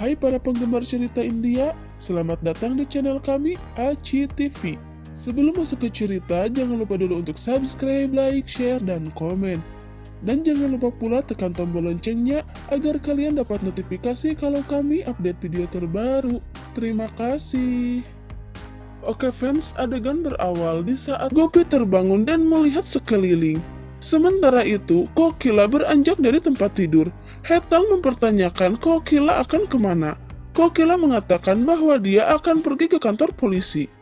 Hai para penggemar cerita India, selamat datang di channel kami Aci TV. Sebelum masuk ke cerita, jangan lupa dulu untuk subscribe, like, share, dan komen. Dan jangan lupa pula tekan tombol loncengnya agar kalian dapat notifikasi kalau kami update video terbaru. Terima kasih. Oke fans, adegan berawal di saat Gopi terbangun dan melihat sekeliling. Sementara itu, Kokila beranjak dari tempat tidur. Hetal mempertanyakan Kokila akan kemana. Kokila mengatakan bahwa dia akan pergi ke kantor polisi.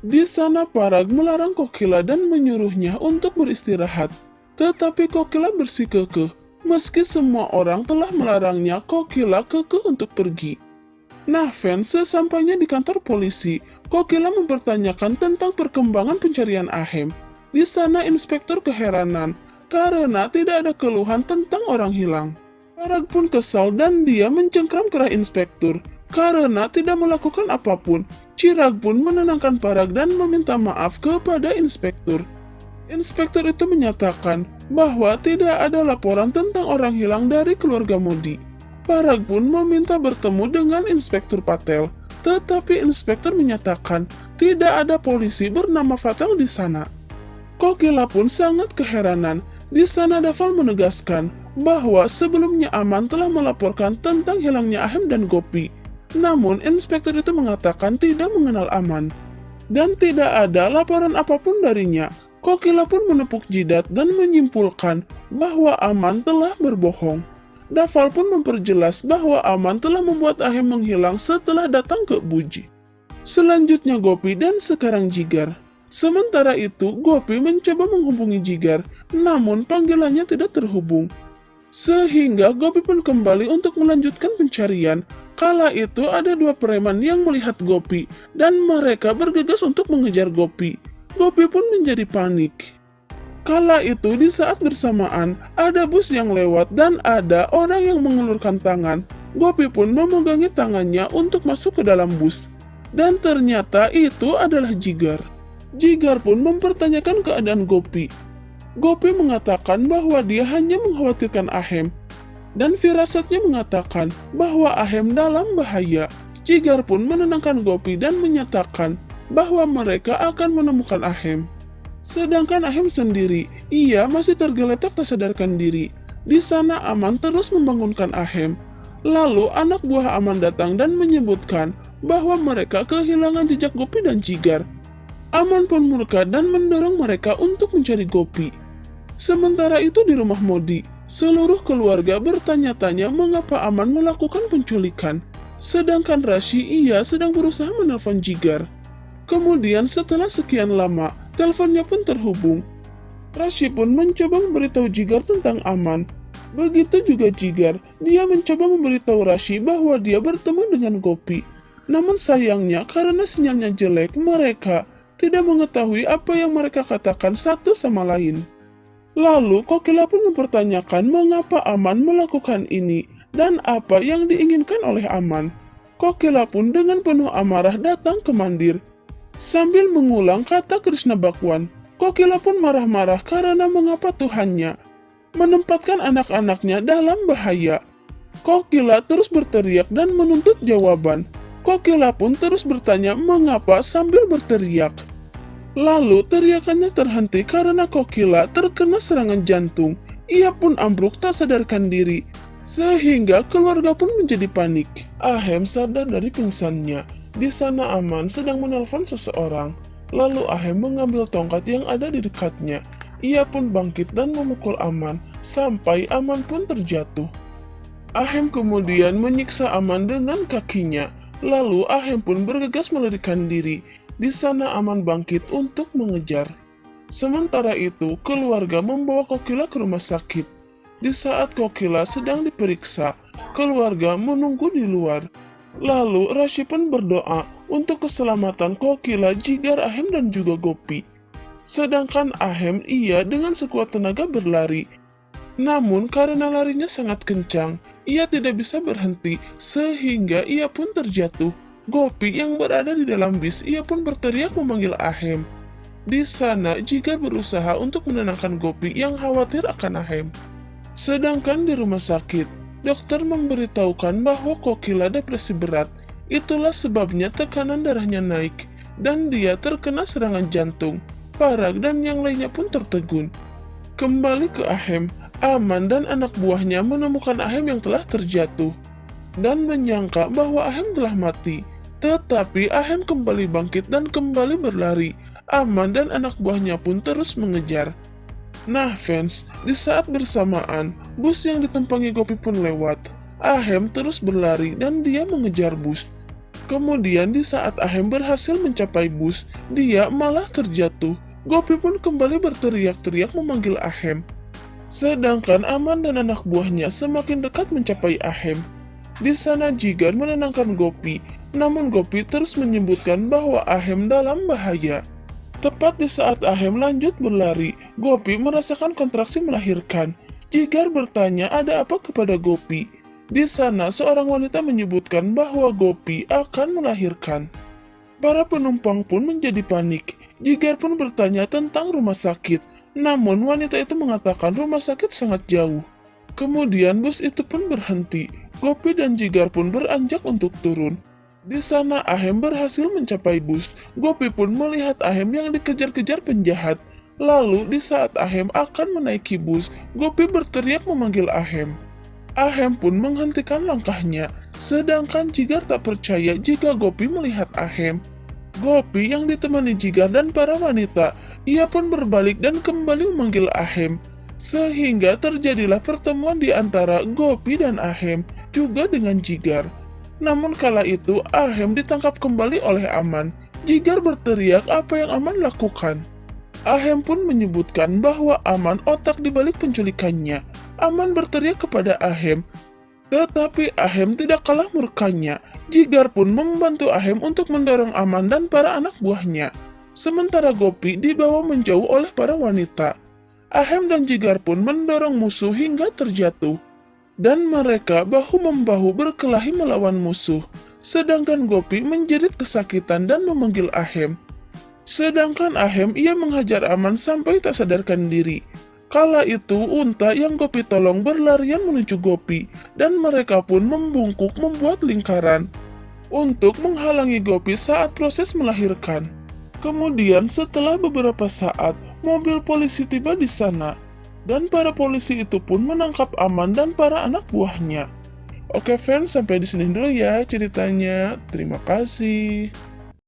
Di sana Parag melarang Kokila dan menyuruhnya untuk beristirahat. Tetapi Kokila bersikukuh. Meski semua orang telah melarangnya, Kokila kekeh untuk pergi. Nah fans, sesampainya di kantor polisi, Kokila mempertanyakan tentang perkembangan pencarian Ahem. Di sana inspektur keheranan, karena tidak ada keluhan tentang orang hilang. Parag pun kesal dan dia mencengkram kerah inspektur, karena tidak melakukan apapun. Chirag pun menenangkan Parag dan meminta maaf kepada inspektur. Inspektur itu menyatakan bahwa tidak ada laporan tentang orang hilang dari keluarga Modi. Parag pun meminta bertemu dengan inspektur Patel, tetapi inspektur menyatakan tidak ada polisi bernama Patel di sana. Kokila pun sangat keheranan. Di sana Daval menegaskan bahwa sebelumnya Aman telah melaporkan tentang hilangnya Ahem dan Gopi. Namun inspektur itu mengatakan tidak mengenal Aman dan tidak ada laporan apapun darinya. Kokila pun menepuk jidat dan menyimpulkan bahwa Aman telah berbohong. Daval pun memperjelas bahwa Aman telah membuat Ahem menghilang setelah datang ke Buji. Selanjutnya Gopi dan sekarang Jigar. Sementara itu, Gopi mencoba menghubungi Jigar, namun panggilannya tidak terhubung. Sehingga Gopi pun kembali untuk melanjutkan pencarian. Kala itu ada dua preman yang melihat Gopi, dan mereka bergegas untuk mengejar Gopi. Gopi pun menjadi panik. Kala itu di saat bersamaan, ada bus yang lewat dan ada orang yang mengulurkan tangan. Gopi pun memegangi tangannya untuk masuk ke dalam bus. Dan ternyata itu adalah Jigar. Jigar pun mempertanyakan keadaan Gopi. Gopi mengatakan bahwa dia hanya mengkhawatirkan Ahem. Dan firasatnya mengatakan bahwa Ahem dalam bahaya. Jigar pun menenangkan Gopi dan menyatakan bahwa mereka akan menemukan Ahem. Sedangkan Ahem sendiri, ia masih tergeletak tak sadarkan diri. Di sana Aman terus membangunkan Ahem. Lalu anak buah Aman datang dan menyebutkan bahwa mereka kehilangan jejak Gopi dan Jigar. Aman pun murka dan mendorong mereka untuk mencari Gopi. Sementara itu di rumah Modi, seluruh keluarga bertanya-tanya mengapa Aman melakukan penculikan. Sedangkan Rashi ia sedang berusaha menelpon Jigar. Kemudian setelah sekian lama, teleponnya pun terhubung. Rashi pun mencoba memberitahu Jigar tentang Aman. Begitu juga Jigar, dia mencoba memberitahu Rashi bahwa dia bertemu dengan Gopi. Namun sayangnya karena sinyalnya jelek, mereka tidak mengetahui apa yang mereka katakan satu sama lain. Lalu Kokila pun mempertanyakan mengapa Aman melakukan ini dan apa yang diinginkan oleh Aman. Kokila pun dengan penuh amarah datang ke Mandir. Sambil mengulang kata Krishna Bakwan, Kokila pun marah-marah karena mengapa Tuhannya menempatkan anak-anaknya dalam bahaya. Kokila terus berteriak dan menuntut jawaban. Kokila pun terus bertanya mengapa sambil berteriak. Lalu teriakannya terhenti karena Kokila terkena serangan jantung. Ia pun ambruk tak sadarkan diri. Sehingga keluarga pun menjadi panik. Ahem sadar dari pingsannya. Di sana Aman sedang menelpon seseorang. Lalu Ahem mengambil tongkat yang ada di dekatnya. Ia pun bangkit dan memukul Aman. Sampai Aman pun terjatuh. Ahem kemudian menyiksa Aman dengan kakinya. Lalu Ahem pun bergegas melarikan diri. Di sana Aman bangkit untuk mengejar. Sementara itu, keluarga membawa Kokila ke rumah sakit. Di saat Kokila sedang diperiksa, keluarga menunggu di luar. Lalu Rashi pun berdoa untuk keselamatan Kokila, Jigar, Ahem, dan juga Gopi. Sedangkan Ahem ia dengan sekuat tenaga berlari. Namun karena larinya sangat kencang, ia tidak bisa berhenti sehingga ia pun terjatuh. Gopi yang berada di dalam bis, ia pun berteriak memanggil Ahem. Di sana, Jigar berusaha untuk menenangkan Gopi yang khawatir akan Ahem. Sedangkan di rumah sakit, dokter memberitahukan bahwa Kokila depresi berat. Itulah sebabnya tekanan darahnya naik, dan dia terkena serangan jantung, parah dan yang lainnya pun tertegun. Kembali ke Ahem, Aman dan anak buahnya menemukan Ahem yang telah terjatuh, dan menyangka bahwa Ahem telah mati. Tetapi Ahem kembali bangkit dan kembali berlari. Aman dan anak buahnya pun terus mengejar. Nah fans, di saat bersamaan, bus yang ditumpangi Gopi pun lewat. Ahem terus berlari dan dia mengejar bus. Kemudian di saat Ahem berhasil mencapai bus, dia malah terjatuh. Gopi pun kembali berteriak-teriak memanggil Ahem. Sedangkan Aman dan anak buahnya semakin dekat mencapai Ahem. Di sana Jigar menenangkan Gopi, namun Gopi terus menyebutkan bahwa Ahem dalam bahaya. Tepat di saat Ahem lanjut berlari, Gopi merasakan kontraksi melahirkan. Jigar bertanya ada apa kepada Gopi. Di sana seorang wanita menyebutkan bahwa Gopi akan melahirkan. Para penumpang pun menjadi panik. Jigar pun bertanya tentang rumah sakit. Namun wanita itu mengatakan rumah sakit sangat jauh. Kemudian bus itu pun berhenti. Gopi dan Jigar pun beranjak untuk turun. Di sana Ahem berhasil mencapai bus. Gopi pun melihat Ahem yang dikejar-kejar penjahat. Lalu di saat Ahem akan menaiki bus, Gopi berteriak memanggil Ahem. Ahem pun menghentikan langkahnya, sedangkan Jigar tak percaya jika Gopi melihat Ahem. Gopi yang ditemani Jigar dan para wanita, ia pun berbalik dan kembali memanggil Ahem. Sehingga terjadilah pertemuan di antara Gopi dan Ahem, juga dengan Jigar. Namun kala itu Ahem ditangkap kembali oleh Aman. Jigar berteriak apa yang Aman lakukan. Ahem pun menyebutkan bahwa Aman otak dibalik penculikannya. Aman berteriak kepada Ahem. Tetapi Ahem tidak kalah murkanya. Jigar pun membantu Ahem untuk mendorong Aman dan para anak buahnya. Sementara Gopi dibawa menjauh oleh para wanita. Ahem dan Jigar pun mendorong musuh hingga terjatuh. Dan mereka bahu-membahu berkelahi melawan musuh. Sedangkan Gopi menjerit kesakitan dan memanggil Ahem. Sedangkan Ahem ia menghajar Aman sampai tak sadarkan diri. Kala itu unta yang Gopi tolong berlarian menuju Gopi. Dan mereka pun membungkuk membuat lingkaran untuk menghalangi Gopi saat proses melahirkan. Kemudian setelah beberapa saat, mobil polisi tiba di sana. Dan para polisi itu pun menangkap Aman dan para anak buahnya. Oke fans, sampai di sini dulu ya ceritanya. Terima kasih.